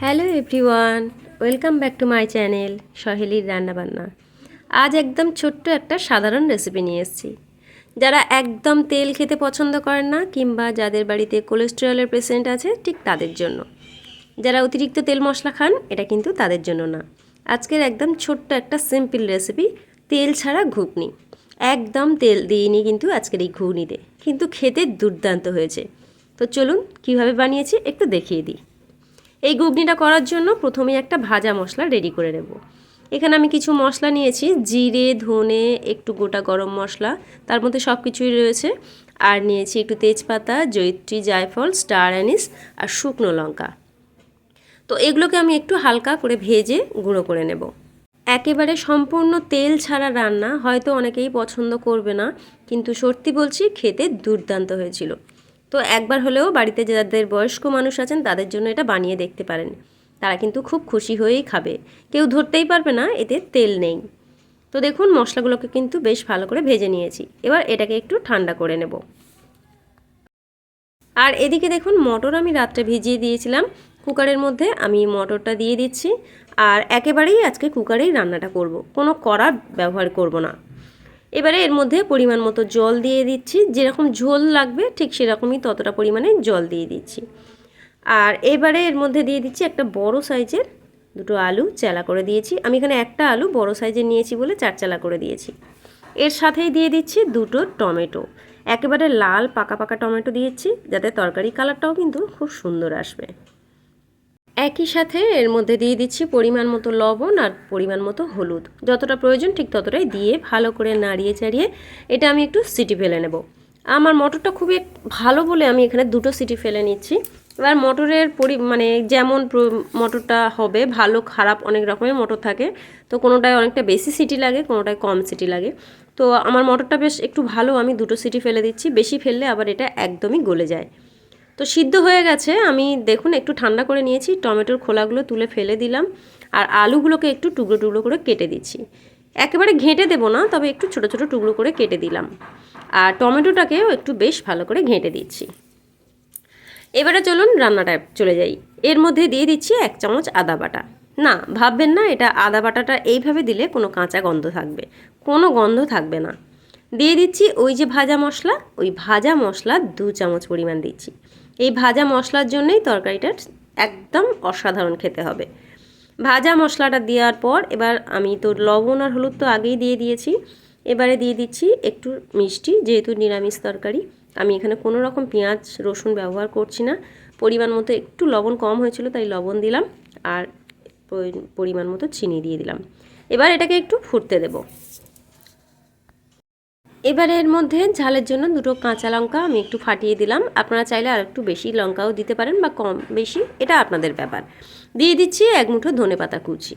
Hello everyone, welcome back to my channel সহেলির রান্নাবান্না। আজ একদম ছোট্ট একটা সাধারণ রেসিপি নিয়ে এসেছি। যারা একদম তেল খেতে পছন্দ করেন না কিংবা যাদের বাড়িতে কোলেস্টেরলের পেশেন্ট আছে ঠিক তাদের জন্য। যারা অতিরিক্ত তেল মশলা খান এটা কিন্তু তাদের জন্য না। আজকের একদম ছোট্ট একটা সিম্পল রেসিপি, তেল ছাড়া ঘুগনি। একদম তেল দিইনি কিন্তু আজকের এই ঘুগনিতে, কিন্তু খেতে দুর্দান্ত হয়েছে। তো চলুন কীভাবে বানিয়েছি একটু দেখিয়ে দিই। এই ঘুগনিটা করার জন্য প্রথমে একটা ভাজা মশলা রেডি করে নেব। এখানে আমি কিছু মশলা নিয়েছি, জিরে, ধনে, একটু গোটা গরম মশলা, তার মধ্যে সব কিছুই রয়েছে। আর নিয়েছি একটু তেজপাতা, জয়িত্রী, জায়ফল, স্টার অ্যানিস আর শুকনো লঙ্কা। তো এগুলোকে আমি একটু হালকা করে ভেজে গুঁড়ো করে নেব। একেবারে সম্পূর্ণ তেল ছাড়া রান্না হয়তো অনেকেই পছন্দ করবে না, কিন্তু সত্যি বলছি খেতে দুর্দান্ত হয়েছিল। তো একবার হলেও বাড়িতে যাদের বয়স্ক মানুষ আছেন তাদের জন্য এটা বানিয়ে দেখতে পারেন। তারা কিন্তু খুব খুশি হয়েই খাবে, কেউ ধরতেই পারবে না এতে তেল নেই। তো দেখুন মশলাগুলোকে কিন্তু বেশ ভালো করে ভেজে নিয়েছি। এবার এটাকে একটু ঠান্ডা করে নেব। আর এদিকে দেখুন মটর আমি রাত্রে ভিজিয়ে দিয়েছিলাম, কুকারের মধ্যে আমি মটরটা দিয়ে দিচ্ছি। আর একেবারেই আজকে কুকারেই রান্নাটা করব, কোনো কড়া ব্যবহার করব না। এবারে এর মধ্যে পরিমাণ মতো জল দিয়ে দিচ্ছি, যেরকম ঝোল লাগবে ঠিক সেরকমই ততটা পরিমাণে জল দিয়ে দিচ্ছি। আর এবারে এর মধ্যে দিয়ে দিচ্ছি একটা বড় সাইজের দুটো আলু চেলা করে দিয়েছি। আমি এখানে একটা আলু বড় সাইজের নিয়েছি বলে 4 চেলা করে দিয়েছি। এর সাথেই দিয়ে দিচ্ছি দুটো টমেটো, একেবারে লাল পাকা পাকা টমেটো দিয়েছি, যাতে তরকারি কালারটাও কিন্তু খুব সুন্দর আসবে। একই সাথে এর মধ্যে দিয়ে দিচ্ছি পরিমাণ মতো লবণ আর পরিমাণ মতো হলুদ, যতটা প্রয়োজন ঠিক ততটাই দিয়ে ভালো করে নাড়িয়ে চাড়িয়ে এটা আমি একটু সিটি ফেলে নেব। আমার মটরটা খুবই ভালো বলে আমি এখানে দুটো সিটি ফেলে নিচ্ছি। এবার মটরের মানে যেমন মটরটা হবে, ভালো খারাপ অনেক রকমের মটর থাকে, তো কোনোটায় অনেকটা বেশি সিটি লাগে, কোনোটায় কম সিটি লাগে। তো আমার মটরটা বেশ একটু ভালো, আমি দুটো সিটি ফেলে দিচ্ছি, বেশি ফেললে আবার এটা একদমই গলে যায়। তো সিদ্ধ হয়ে গেছে, আমি দেখুন একটু ঠান্ডা করে নিয়েছি, টমেটোর খোলাগুলো তুলে ফেলে দিলাম। আর আলুগুলোকে একটু টুকরো টুকরো করে কেটে দিচ্ছি, একেবারে ঘেঁটে দেবো না, তবে একটু ছোটো ছোটো টুকরো করে কেটে দিলাম। আর টমেটোটাকেও একটু বেশ ভালো করে ঘেঁটে দিচ্ছি। এবারে চলুন রান্নাটা চলে যাই। এর মধ্যে দিয়ে দিচ্ছি 1 চামচ আদা বাটা। না ভাববেন না এটা আদা বাটাটা এইভাবে দিলে কোনো কাঁচা গন্ধ থাকবে, কোনো গন্ধ থাকবে না। দিয়ে দিচ্ছি ওই যে ভাজা মশলা, ওই ভাজা মশলা 2 চামচ পরিমাণ দিচ্ছি। এই ভাজা মশলার জন্যই তরকারিটা একদম অসাধারণ খেতে হবে। ভাজা মশলাটা দেওয়ার পর এবার আমি তো লবণ আর হলুদ তো আগেই দিয়ে দিয়েছি। এবারে দিয়ে দিচ্ছি একটু মিষ্টি, যেহেতু নিরামিষ তরকারি আমি এখানে কোনো রকম পেঁয়াজ রসুন ব্যবহার করছি না। পরিমাণ মতো একটু লবণ কম হয়েছিল তাই লবণ দিলাম, আর পরিমাণ মতো চিনি দিয়ে দিলাম। এবার এটাকে একটু ফুটতে দেব। এবারে এর মধ্যে ঝালের জন্য দুটো কাঁচা লঙ্কা আমি একটু ফাটিয়ে দিলাম, আপনারা চাইলে আর একটু বেশি লঙ্কাও দিতে পারেন বা কম বেশি, এটা আপনাদের ব্যাপার। দিয়ে দিচ্ছি 1 মুঠো ধনেপাতা কুচি।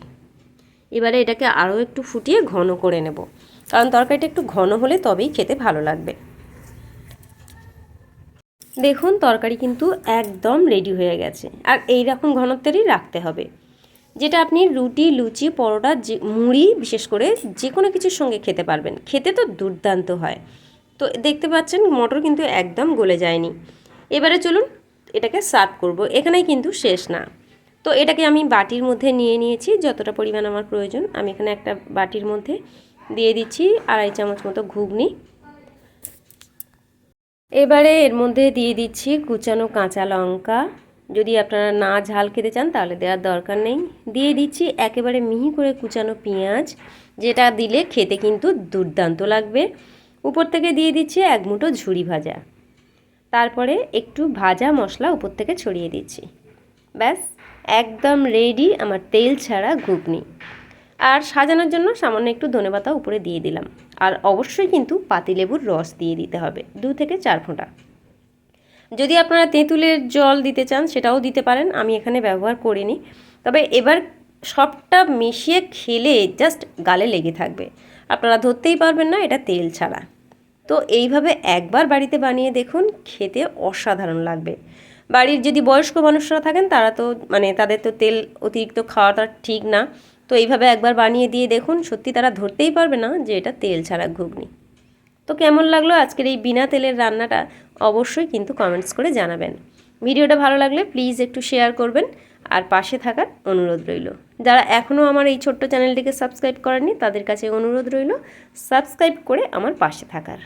এবারে এটাকে আরও একটু ফুটিয়ে ঘন করে নেব, কারণ তরকারিটা একটু ঘন হলে তবেই খেতে ভালো লাগবে। দেখুন তরকারি কিন্তু একদম রেডি হয়ে গেছে, আর এই রকম ঘনত্বেরই রাখতে হবে, যেটা আপনি রুটি, লুচি, পরোটা, মুড়ি বিশেষ করে যে কোনো কিছুর সঙ্গে খেতে পারবেন, খেতে তো দুর্দান্ত হয়। তো দেখতে পাচ্ছেন মটর কিন্তু একদম গলে যায়নি। এবারে চলুন এটাকে সার্ভ করব, এখানেই কিন্তু শেষ না। তো এটাকে আমি বাটির মধ্যে নিয়ে নিয়েছি, যতটা পরিমাণ আমার প্রয়োজন। আমি এখানে একটা বাটির মধ্যে দিয়ে দিচ্ছি 2.5 চামচ মতো ঘুগনি। এবারে এর মধ্যে দিয়ে দিচ্ছি কুচানো কাঁচা লঙ্কা, যদি আপনারা না ঝাল খেতে চান তাহলে দেওয়ার দরকার নেই। দিয়ে দিচ্ছি একেবারে মিহি করে কুচানো পেঁয়াজ, যেটা দিলে খেতে কিন্তু দুর্দান্ত লাগবে। উপর থেকে দিয়ে দিচ্ছি 1 মুঠো ঝুরি ভাজা, তারপরে একটু ভাজা মশলা উপর থেকে ছড়িয়ে দিচ্ছি। ব্যাস একদম রেডি আমার তেল ছাড়া ঘুগনি। আর সাজানোর জন্য সামান্য একটু ধনেপাতা উপরে দিয়ে দিলাম। আর অবশ্যই কিন্তু পাতিলেবুর রস দিয়ে দিতে হবে 2 থেকে 4 ফোঁটা। যদি আপনারা তেঁতুলের জল দিতে চান সেটাও দিতে পারেন, আমি এখানে ব্যবহার করিনি। তবে এবার সবটা মিশিয়ে খেলে জাস্ট গালে লেগে থাকবে, আপনারা ধরতেই পারবেন না এটা তেল ছাড়া। তো এইভাবে একবার বাড়িতে বানিয়ে দেখুন, খেতে অসাধারণ লাগবে। বাড়ির যদি বয়স্ক মানুষরা থাকেন তারা তো তাদের তো তেল অতিরিক্ত খাওয়াটা ঠিক না, তো এইভাবে একবার বানিয়ে দিয়ে দেখুন, সত্যি তারা ধরতেই পারবে না যে এটা তেল ছাড়া ঘুগনি। তো কেমন লাগলো আজকের এই বিনা তেলের রান্নাটা অবশ্যই কিন্তু কমেন্টস করে জানাবেন। ভিডিওটা ভালো লাগলে প্লিজ একটু শেয়ার করবেন, আর পাশে থাকার অনুরোধ রইল। যারা এখনও আমার এই ছোট্ট চ্যানেলটিকে সাবস্ক্রাইব করেননি তাদের কাছে অনুরোধ রইল সাবস্ক্রাইব করে আমার পাশে থাকার।